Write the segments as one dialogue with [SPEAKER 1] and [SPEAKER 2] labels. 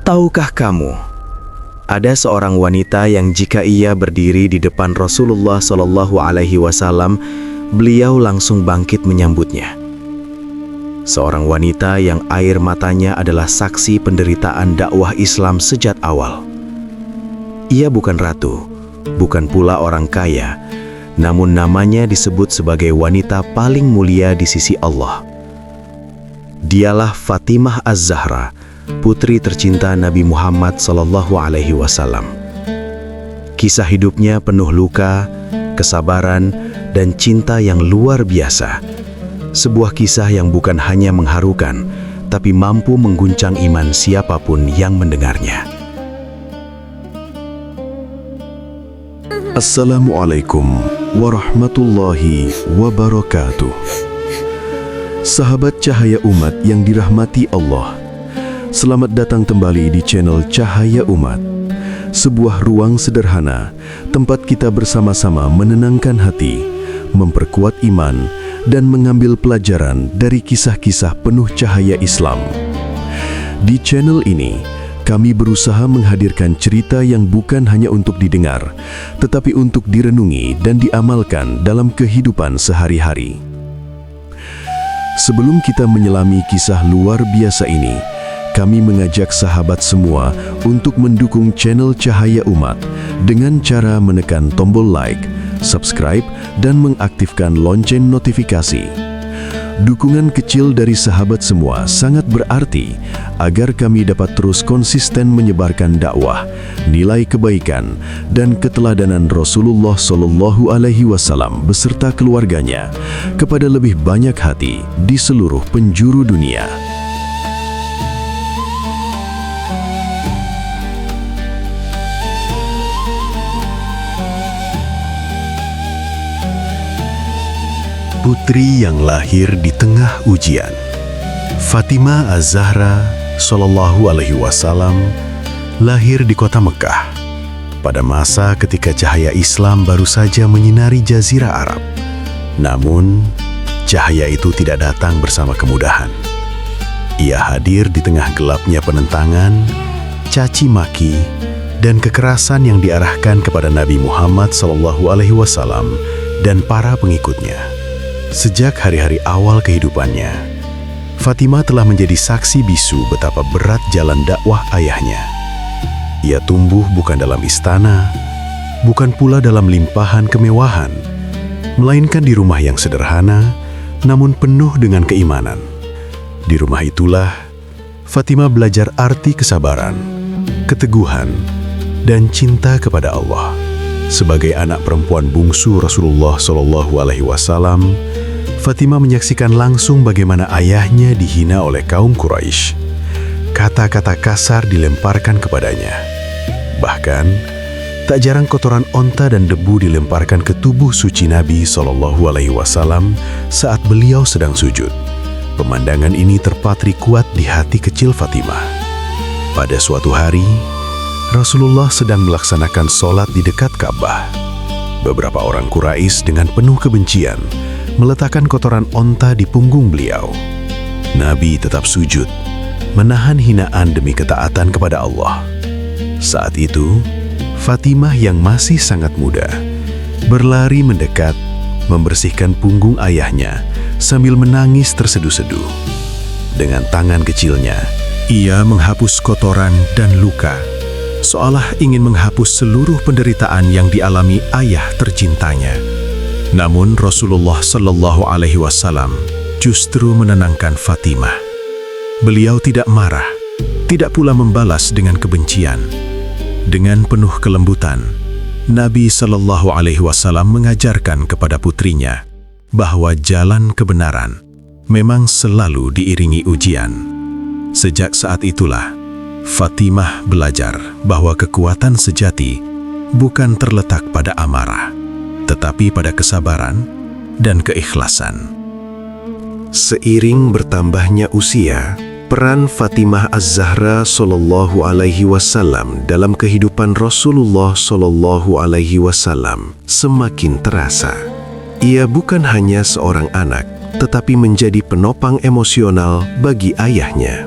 [SPEAKER 1] Tahukah kamu, ada seorang wanita yang jika ia berdiri di depan Rasulullah Shallallahu Alaihi Wasallam, beliau langsung bangkit menyambutnya. Seorang wanita yang air matanya adalah saksi penderitaan dakwah Islam sejak awal. Ia bukan ratu, bukan pula orang kaya, namun namanya disebut sebagai wanita paling mulia di sisi Allah. Dialah Fatimah Az-Zahra, putri tercinta Nabi Muhammad Sallallahu Alaihi Wasallam. Kisah hidupnya penuh luka, kesabaran, dan cinta yang luar biasa. Sebuah kisah yang bukan hanya mengharukan, tapi mampu mengguncang iman siapapun yang mendengarnya.
[SPEAKER 2] Assalamualaikum warahmatullahi wabarakatuh. Sahabat Cahaya Umat yang dirahmati Allah, selamat datang kembali di channel Cahaya Umat, sebuah ruang sederhana tempat kita bersama-sama menenangkan hati, memperkuat iman, dan mengambil pelajaran dari kisah-kisah penuh cahaya Islam. Di channel ini, kami berusaha menghadirkan cerita yang bukan hanya untuk didengar, tetapi untuk direnungi dan diamalkan dalam kehidupan sehari-hari. Sebelum kita menyelami kisah luar biasa ini, kami mengajak sahabat semua untuk mendukung channel Cahaya Umat dengan cara menekan tombol like, subscribe, dan mengaktifkan lonceng notifikasi. Dukungan kecil dari sahabat semua sangat berarti agar kami dapat terus konsisten menyebarkan dakwah, nilai kebaikan, dan keteladanan Rasulullah Shallallahu Alaihi Wasallam beserta keluarganya kepada lebih banyak hati di seluruh penjuru dunia. Putri yang lahir di tengah ujian. Fatimah Az-Zahra Shallallahu Alaihi Wasallam lahir di kota Mekah pada masa ketika cahaya Islam baru saja menyinari jazirah Arab. Namun, cahaya itu tidak datang bersama kemudahan. Ia hadir di tengah gelapnya penentangan, caci maki, dan kekerasan yang diarahkan kepada Nabi Muhammad Shallallahu Alaihi Wasallam dan para pengikutnya. Sejak hari-hari awal kehidupannya, Fatimah telah menjadi saksi bisu betapa berat jalan dakwah ayahnya. Ia tumbuh bukan dalam istana, bukan pula dalam limpahan kemewahan, melainkan di rumah yang sederhana, namun penuh dengan keimanan. Di rumah itulah, Fatimah belajar arti kesabaran, keteguhan, dan cinta kepada Allah. Sebagai anak perempuan bungsu Rasulullah Shallallahu Alaihi Wasallam, Fatimah menyaksikan langsung bagaimana ayahnya dihina oleh kaum Quraisy. Kata-kata kasar dilemparkan kepadanya. Bahkan, tak jarang kotoran onta dan debu dilemparkan ke tubuh suci Nabi Shallallahu Alaihi Wasallam saat beliau sedang sujud. Pemandangan ini terpatri kuat di hati kecil Fatimah. Pada suatu hari, Rasulullah sedang melaksanakan sholat di dekat Ka'bah. Beberapa orang Quraisy dengan penuh kebencian meletakkan kotoran onta di punggung beliau. Nabi tetap sujud, menahan hinaan demi ketaatan kepada Allah. Saat itu, Fatimah yang masih sangat muda, berlari mendekat, membersihkan punggung ayahnya sambil menangis terseduh-seduh. Dengan tangan kecilnya, ia menghapus kotoran dan luka, seolah ingin menghapus seluruh penderitaan yang dialami ayah tercintanya. Namun Rasulullah Shallallahu Alaihi Wasallam justru menenangkan Fatimah. Beliau tidak marah, tidak pula membalas dengan kebencian. Dengan penuh kelembutan, Nabi Shallallahu Alaihi Wasallam mengajarkan kepada putrinya bahwa jalan kebenaran memang selalu diiringi ujian. Sejak saat itulah, Fatimah belajar bahwa kekuatan sejati bukan terletak pada amarah, tetapi pada kesabaran dan keikhlasan. Seiring bertambahnya usia, peran Fatimah Az-Zahra Shallallahu Alaihi Wasallam dalam kehidupan Rasulullah Shallallahu Alaihi Wasallam semakin terasa. Ia bukan hanya seorang anak, tetapi menjadi penopang emosional bagi ayahnya.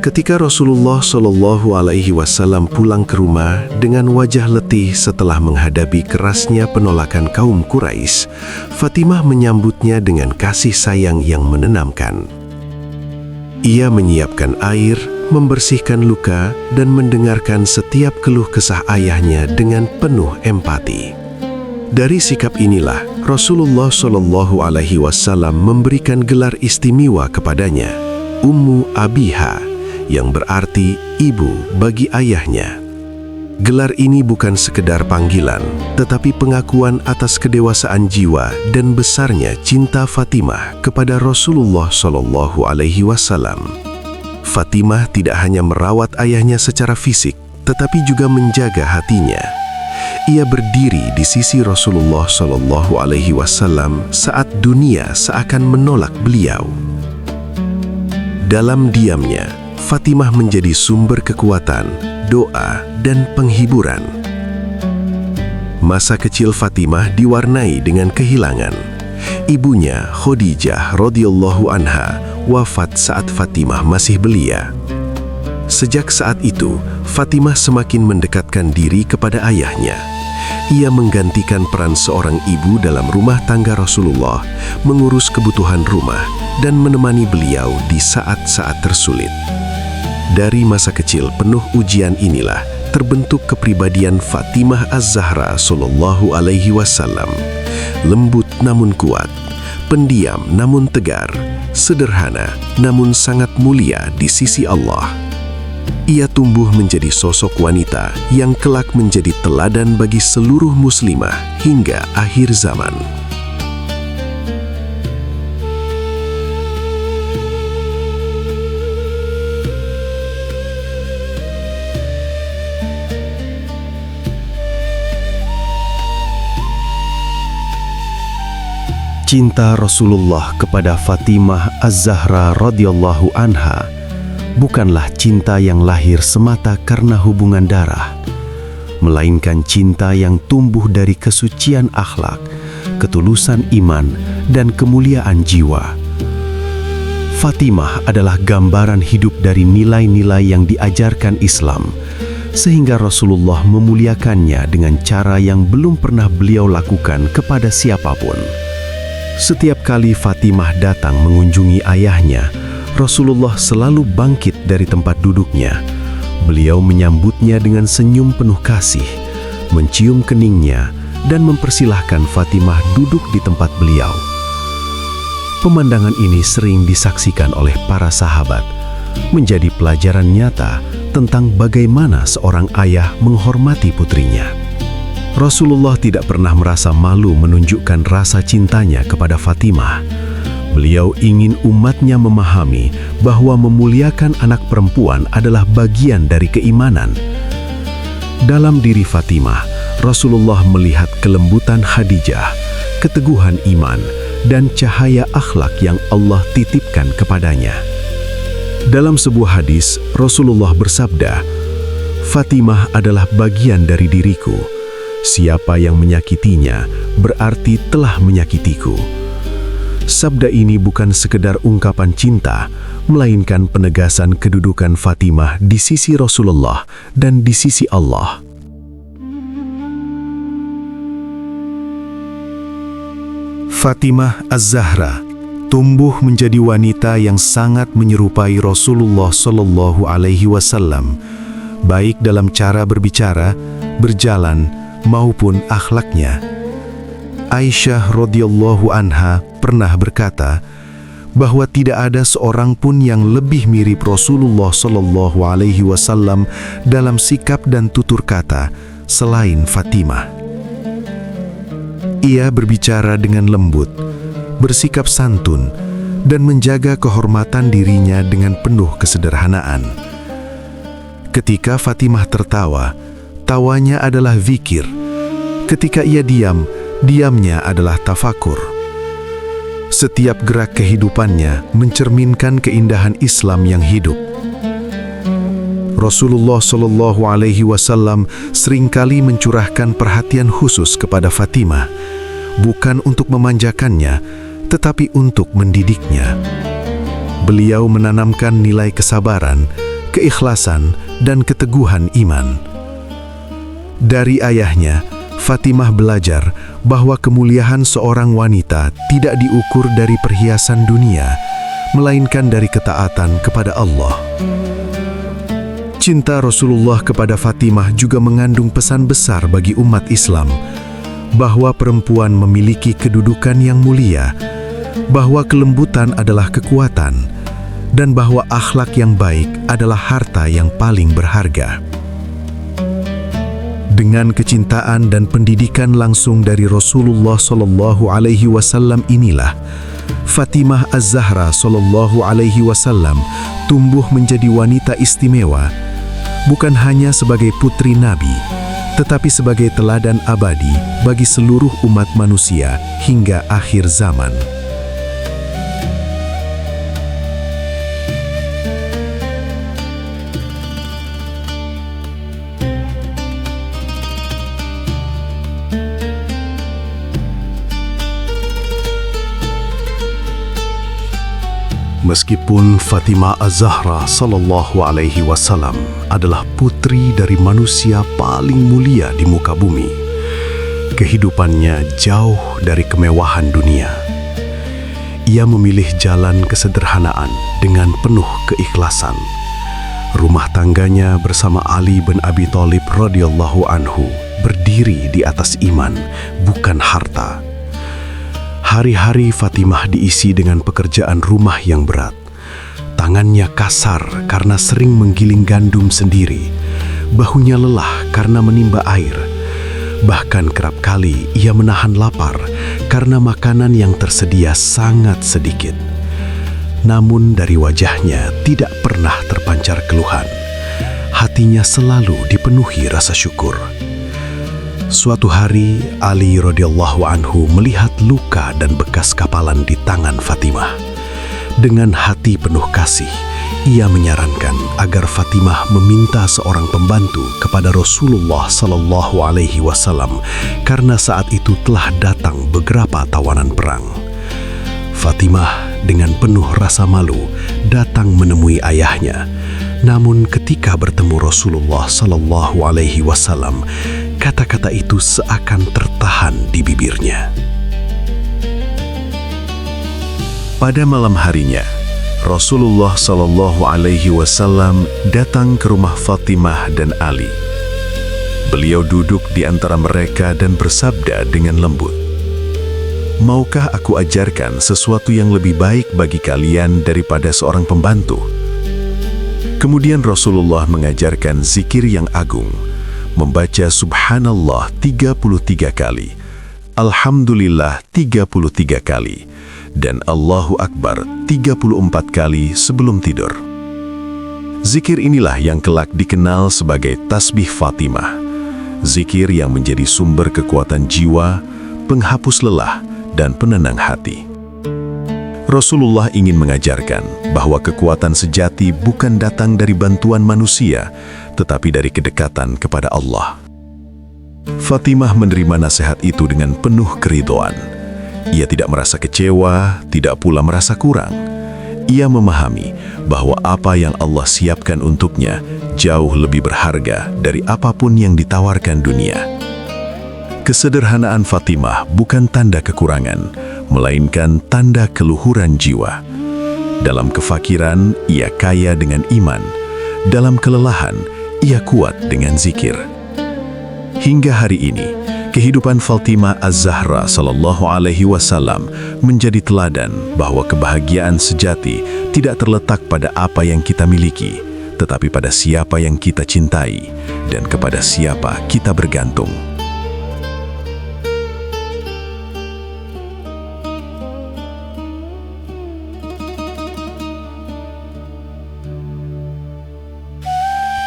[SPEAKER 2] Ketika Rasulullah Shallallahu Alaihi Wasallam pulang ke rumah dengan wajah letih setelah menghadapi kerasnya penolakan kaum Quraisy, Fatimah menyambutnya dengan kasih sayang yang menenangkan. Ia menyiapkan air, membersihkan luka, dan mendengarkan setiap keluh kesah ayahnya dengan penuh empati. Dari sikap inilah Rasulullah Shallallahu Alaihi Wasallam memberikan gelar istimewa kepadanya, Ummu Abiha, yang berarti ibu bagi ayahnya. Gelar ini bukan sekedar panggilan, tetapi pengakuan atas kedewasaan jiwa dan besarnya cinta Fatimah kepada Rasulullah Shallallahu Alaihi Wasallam. Fatimah tidak hanya merawat ayahnya secara fisik, tetapi juga menjaga hatinya. Ia berdiri di sisi Rasulullah Shallallahu Alaihi Wasallam saat dunia seakan menolak beliau. Dalam diamnya, Fatimah menjadi sumber kekuatan, doa, dan penghiburan. Masa kecil Fatimah diwarnai dengan kehilangan. Ibunya, Khadijah radhiyallahu anha, wafat saat Fatimah masih belia. Sejak saat itu, Fatimah semakin mendekatkan diri kepada ayahnya. Ia menggantikan peran seorang ibu dalam rumah tangga Rasulullah, mengurus kebutuhan rumah, dan menemani beliau di saat-saat tersulit. Dari masa kecil penuh ujian inilah terbentuk kepribadian Fatimah Az-Zahra Sallallahu Alaihi Wasallam. Lembut namun kuat, pendiam namun tegar, sederhana namun sangat mulia di sisi Allah. Ia tumbuh menjadi sosok wanita yang kelak menjadi teladan bagi seluruh muslimah hingga akhir zaman.
[SPEAKER 1] Cinta Rasulullah kepada Fatimah Az-Zahra radhiyallahu anha bukanlah cinta yang lahir semata karena hubungan darah, melainkan cinta yang tumbuh dari kesucian akhlak, ketulusan iman, dan kemuliaan jiwa. Fatimah adalah gambaran hidup dari nilai-nilai yang diajarkan Islam, sehingga Rasulullah memuliakannya dengan cara yang belum pernah beliau lakukan kepada siapapun. Setiap kali Fatimah datang mengunjungi ayahnya, Rasulullah selalu bangkit dari tempat duduknya. Beliau menyambutnya dengan senyum penuh kasih, mencium keningnya, dan mempersilahkan Fatimah duduk di tempat beliau. Pemandangan ini sering disaksikan oleh para sahabat, menjadi pelajaran nyata tentang bagaimana seorang ayah menghormati putrinya. Rasulullah tidak pernah merasa malu menunjukkan rasa cintanya kepada Fatimah. Beliau ingin umatnya memahami bahwa memuliakan anak perempuan adalah bagian dari keimanan. Dalam diri Fatimah, Rasulullah melihat kelembutan Khadijah, keteguhan iman, dan cahaya akhlak yang Allah titipkan kepadanya. Dalam sebuah hadis, Rasulullah bersabda, "Fatimah adalah bagian dari diriku. Siapa yang menyakitinya berarti telah menyakitiku." Sabda ini bukan sekedar ungkapan cinta, melainkan penegasan kedudukan Fatimah di sisi Rasulullah dan di sisi Allah. Fatimah Az-Zahra tumbuh menjadi wanita yang sangat menyerupai Rasulullah Shallallahu Alaihi Wasallam, baik dalam cara berbicara, berjalan, maupun akhlaknya. Aisyah radhiyallahu anha pernah berkata bahwa tidak ada seorang pun yang lebih mirip Rasulullah Shallallahu Alaihi Wasallam dalam sikap dan tutur kata selain Fatimah. Ia berbicara dengan lembut, bersikap santun, dan menjaga kehormatan dirinya dengan penuh kesederhanaan. Ketika Fatimah tertawa, tawanya adalah zikir. Ketika ia diam, diamnya adalah tafakur. Setiap gerak kehidupannya mencerminkan keindahan Islam yang hidup. Rasulullah Shallallahu Alaihi Wasallam seringkali mencurahkan perhatian khusus kepada Fatimah, bukan untuk memanjakannya, tetapi untuk mendidiknya. Beliau menanamkan nilai kesabaran,
[SPEAKER 2] keikhlasan, dan keteguhan iman. Dari ayahnya, Fatimah belajar bahwa kemuliaan seorang wanita tidak diukur dari perhiasan dunia, melainkan dari ketaatan kepada Allah. Cinta Rasulullah kepada Fatimah juga mengandung pesan besar bagi umat Islam, bahwa perempuan memiliki kedudukan yang mulia, bahwa kelembutan adalah kekuatan, dan bahwa akhlak yang baik adalah harta yang paling berharga. Dengan kecintaan dan pendidikan langsung dari Rasulullah SAW inilah, Fatimah Az-Zahra SAW tumbuh menjadi wanita istimewa, bukan hanya sebagai putri Nabi, tetapi sebagai teladan abadi bagi seluruh umat manusia hingga akhir zaman. Meskipun Fatimah Az-Zahra SAW adalah putri dari manusia paling mulia di muka bumi, kehidupannya jauh dari kemewahan dunia. Ia memilih jalan kesederhanaan dengan penuh keikhlasan. Rumah tangganya bersama Ali bin Abi Thalib radhiyallahu anhu berdiri di atas iman, bukan harta. Hari-hari Fatimah diisi dengan pekerjaan rumah yang berat. Tangannya kasar karena sering menggiling gandum sendiri. Bahunya lelah karena menimba air. Bahkan kerap kali ia menahan lapar karena makanan yang tersedia sangat sedikit. Namun dari wajahnya tidak pernah terpancar keluhan. Hatinya selalu dipenuhi rasa syukur. Suatu hari, Ali radhiyallahu anhu melihat luka dan bekas kapalan di tangan Fatimah. Dengan hati penuh kasih, ia menyarankan agar Fatimah meminta seorang pembantu kepada Rasulullah SAW karena saat itu telah datang beberapa tawanan perang. Fatimah dengan penuh rasa malu datang menemui ayahnya. Namun ketika bertemu Rasulullah SAW, kata-kata itu seakan tertahan di bibirnya. Pada malam harinya, Rasulullah SAW datang ke rumah Fatimah dan Ali. Beliau duduk di antara mereka dan bersabda dengan lembut, "Maukah aku ajarkan sesuatu yang lebih baik bagi kalian daripada seorang pembantu?" Kemudian Rasulullah mengajarkan zikir yang agung, membaca Subhanallah 33 kali, Alhamdulillah 33 kali, dan Allahu Akbar 34 kali sebelum tidur. Zikir inilah yang kelak dikenal sebagai tasbih Fatimah, zikir yang menjadi sumber kekuatan jiwa, penghapus lelah, dan penenang hati. Rasulullah ingin mengajarkan bahwa kekuatan sejati bukan datang dari bantuan manusia, tetapi dari kedekatan kepada Allah. Fatimah menerima nasihat itu dengan penuh keridhaan. Ia tidak merasa kecewa, tidak pula merasa kurang. Ia memahami bahwa apa yang Allah siapkan untuknya jauh lebih berharga dari apapun yang ditawarkan dunia. Kesederhanaan Fatimah bukan tanda kekurangan, melainkan tanda keluhuran jiwa. Dalam kefakiran, ia kaya dengan iman. Dalam kelelahan, ia kuat dengan zikir. Hingga hari ini, kehidupan Fatimah Az-Zahra SAW menjadi teladan bahwa kebahagiaan sejati tidak terletak pada apa yang kita miliki, tetapi pada siapa yang kita cintai dan kepada siapa kita bergantung.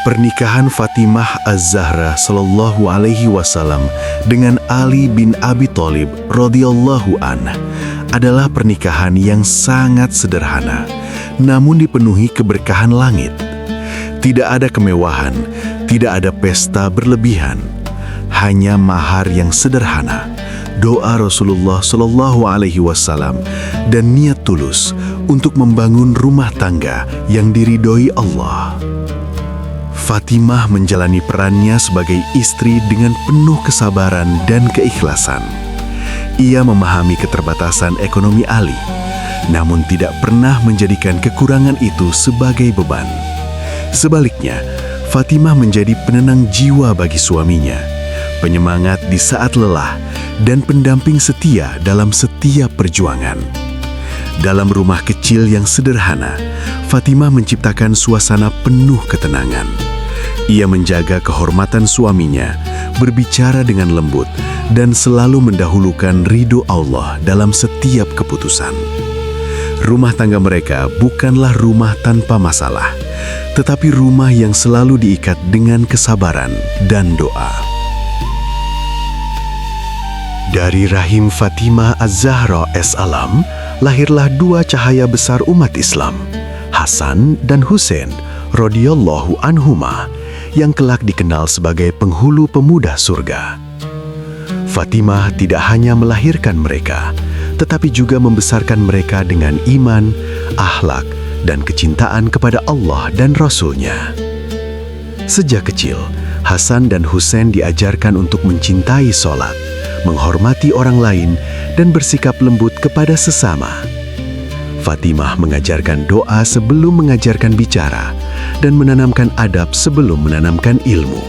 [SPEAKER 2] Pernikahan Fatimah Az-Zahra SAW dengan Ali bin Abi Thalib radhiyallahu anhu adalah pernikahan yang sangat sederhana, namun dipenuhi keberkahan langit. Tidak ada kemewahan, tidak ada pesta berlebihan, hanya mahar yang sederhana, doa Rasulullah SAW, dan niat tulus untuk membangun rumah tangga yang diridhoi Allah. Fatimah menjalani perannya sebagai istri dengan penuh kesabaran dan keikhlasan. Ia memahami keterbatasan ekonomi Ali, namun tidak pernah menjadikan kekurangan itu sebagai beban. Sebaliknya, Fatimah menjadi penenang jiwa bagi suaminya, penyemangat di saat lelah, dan pendamping setia dalam setiap perjuangan. Dalam rumah kecil yang sederhana, Fatimah menciptakan suasana penuh ketenangan. Ia menjaga kehormatan suaminya, berbicara dengan lembut, dan selalu mendahulukan ridho Allah dalam setiap keputusan. Rumah tangga mereka bukanlah rumah tanpa masalah, tetapi rumah yang selalu diikat dengan kesabaran dan doa. Dari rahim Fatimah Az-Zahra S.A.M. lahirlah dua cahaya besar umat Islam, Hasan dan Husain radhiyallahu anhuma, yang kelak dikenal sebagai penghulu pemuda surga. Fatimah tidak hanya melahirkan mereka, tetapi juga membesarkan mereka dengan iman, akhlak, dan kecintaan kepada Allah dan Rasul-Nya. Sejak kecil, Hasan dan Husain diajarkan untuk mencintai sholat, menghormati orang lain, dan bersikap lembut kepada sesama. Fatimah mengajarkan doa sebelum mengajarkan bicara, dan menanamkan adab sebelum menanamkan ilmu.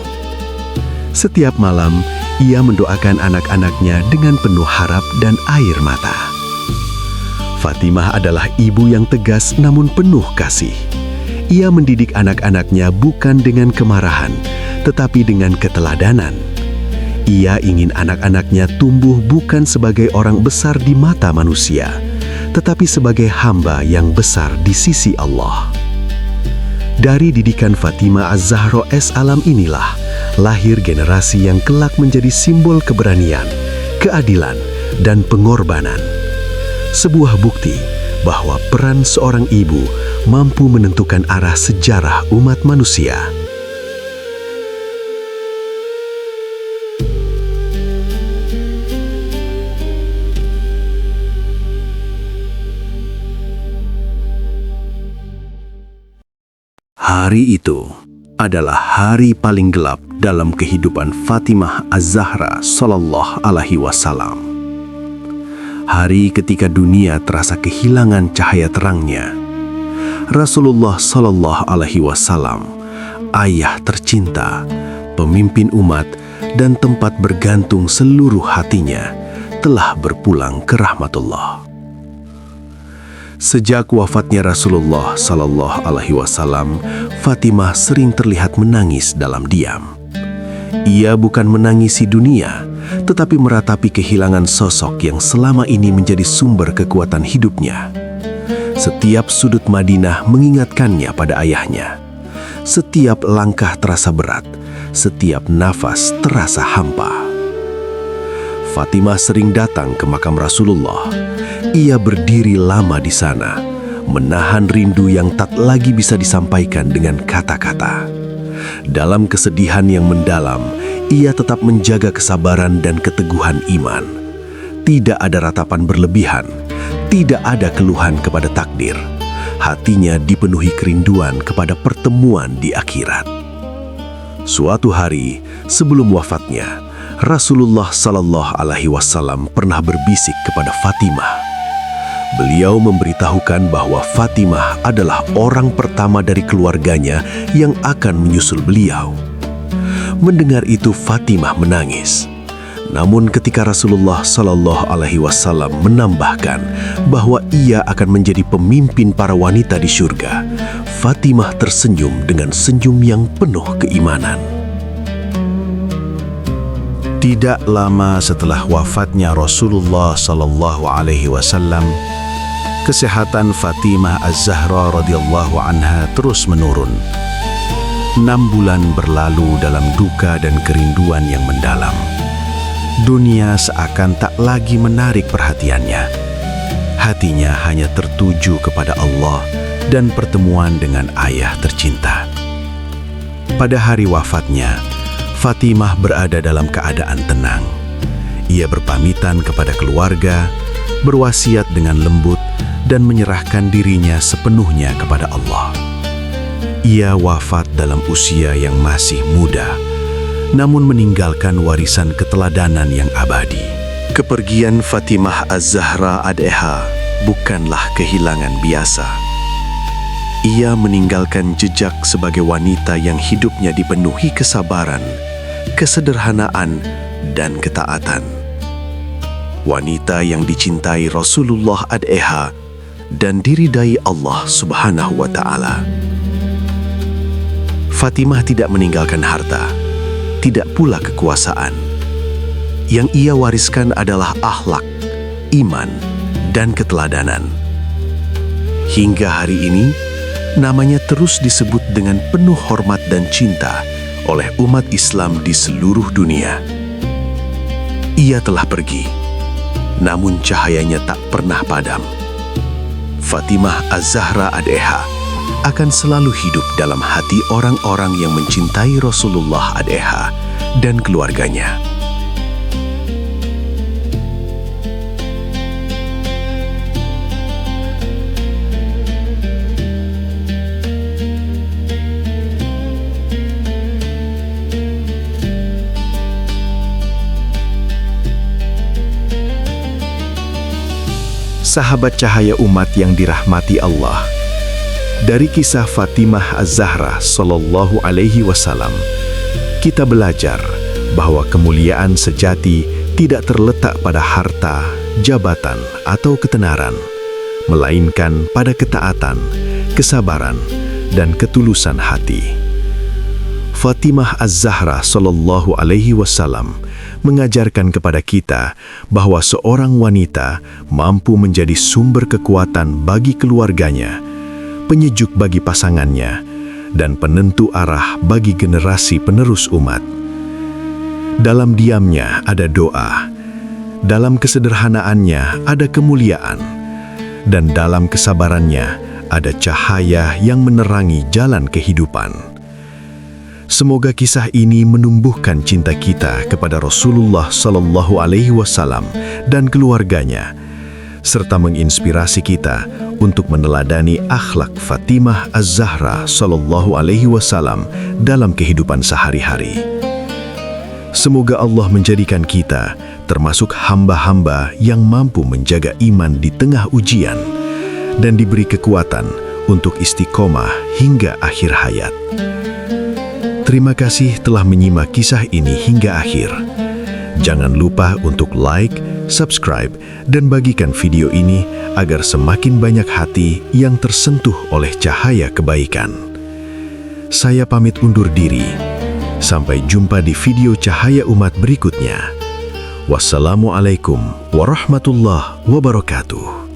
[SPEAKER 2] Setiap malam, ia mendoakan anak-anaknya dengan penuh harap dan air mata. Fatimah adalah ibu yang tegas namun penuh kasih. Ia mendidik anak-anaknya bukan dengan kemarahan, tetapi dengan keteladanan. Ia ingin anak-anaknya tumbuh bukan sebagai orang besar di mata manusia, tetapi sebagai hamba yang besar di sisi Allah. Dari didikan Fatimah Az-Zahra S.A.M. inilah lahir generasi yang kelak menjadi simbol keberanian, keadilan, dan pengorbanan. Sebuah bukti bahwa peran seorang ibu mampu menentukan arah sejarah umat manusia. Hari itu adalah hari paling gelap dalam kehidupan Fatimah Az-Zahra sallallahu alaihi wasallam. Hari ketika dunia terasa kehilangan cahaya terangnya. Rasulullah sallallahu alaihi wasallam, ayah tercinta, pemimpin umat, dan tempat bergantung seluruh hatinya, telah berpulang ke rahmatullah. Sejak wafatnya Rasulullah sallallahu alaihi wasallam, Fatimah sering terlihat menangis dalam diam. Ia bukan menangisi dunia, tetapi meratapi kehilangan sosok yang selama ini menjadi sumber kekuatan hidupnya. Setiap sudut Madinah mengingatkannya pada ayahnya. Setiap langkah terasa berat, setiap nafas terasa hampa. Fatimah sering datang ke makam Rasulullah. Ia berdiri lama di sana, menahan rindu yang tak lagi bisa disampaikan dengan kata-kata. Dalam kesedihan yang mendalam, ia tetap menjaga kesabaran dan keteguhan iman. Tidak ada ratapan berlebihan, tidak ada keluhan kepada takdir. Hatinya dipenuhi kerinduan kepada pertemuan di akhirat. Suatu hari sebelum wafatnya, Rasulullah sallallahu alaihi wasallam pernah berbisik kepada Fatimah. Beliau memberitahukan bahwa Fatimah adalah orang pertama dari keluarganya yang akan menyusul beliau. Mendengar itu Fatimah menangis. Namun ketika Rasulullah sallallahu alaihi wasallam menambahkan bahwa ia akan menjadi pemimpin para wanita di surga, Fatimah tersenyum dengan senyum yang penuh keimanan. Tidak lama setelah wafatnya Rasulullah sallallahu alaihi wasallam, kesehatan Fatimah Az-Zahra radhiyallahu anha terus menurun. 6 bulan berlalu dalam duka dan kerinduan yang mendalam. Dunia seakan tak lagi menarik perhatiannya. Hatinya hanya tertuju kepada Allah dan pertemuan dengan ayah tercinta. Pada hari wafatnya, Fatimah berada dalam keadaan tenang. Ia berpamitan kepada keluarga, berwasiat dengan lembut, dan menyerahkan dirinya sepenuhnya kepada Allah. Ia wafat dalam usia yang masih muda, namun meninggalkan warisan keteladanan yang abadi. Kepergian Fatimah Az-Zahra AdH bukanlah kehilangan biasa. Ia meninggalkan jejak sebagai wanita yang hidupnya dipenuhi kesabaran, kesederhanaan, dan ketaatan. Wanita yang dicintai Rasulullah AdH dan diridai Allah Subhanahu wa Ta'ala. Fatimah tidak meninggalkan harta, tidak pula kekuasaan. Yang ia wariskan adalah akhlak, iman, dan keteladanan. Hingga hari ini, namanya terus disebut dengan penuh hormat dan cinta oleh umat Islam di seluruh dunia. Ia telah pergi, namun cahayanya tak pernah padam. Fatimah Az-Zahra AdH akan selalu hidup dalam hati orang-orang yang mencintai Rasulullah AdH dan keluarganya.
[SPEAKER 1] Sahabat cahaya umat yang dirahmati Allah, dari kisah Fatimah Az-Zahra Sallallahu Alaihi Wasallam, kita belajar bahwa kemuliaan sejati tidak terletak pada harta, jabatan, atau ketenaran, melainkan pada ketaatan, kesabaran, dan ketulusan hati. Fatimah Az-Zahra Sallallahu Alaihi Wasallam mengajarkan kepada kita bahwa seorang wanita mampu menjadi sumber kekuatan bagi keluarganya, penyejuk bagi pasangannya, dan penentu arah bagi generasi penerus umat. Dalam diamnya ada doa, dalam kesederhanaannya ada kemuliaan, dan dalam kesabarannya ada cahaya yang menerangi jalan kehidupan. Semoga kisah ini menumbuhkan cinta kita kepada Rasulullah Sallallahu Alaihi Wasallam dan keluarganya, serta menginspirasi kita untuk meneladani akhlak Fatimah Az-Zahra Sallallahu Alaihi Wasallam dalam kehidupan sehari-hari. Semoga Allah menjadikan kita termasuk hamba-hamba yang mampu menjaga iman di tengah ujian dan diberi kekuatan untuk istiqomah hingga akhir hayat. Terima kasih telah menyimak kisah ini hingga akhir. Jangan lupa untuk like, subscribe, dan bagikan video ini agar semakin banyak hati yang tersentuh oleh cahaya kebaikan. Saya pamit undur diri. Sampai jumpa di video Cahaya Umat berikutnya. Wassalamualaikum warahmatullahi wabarakatuh.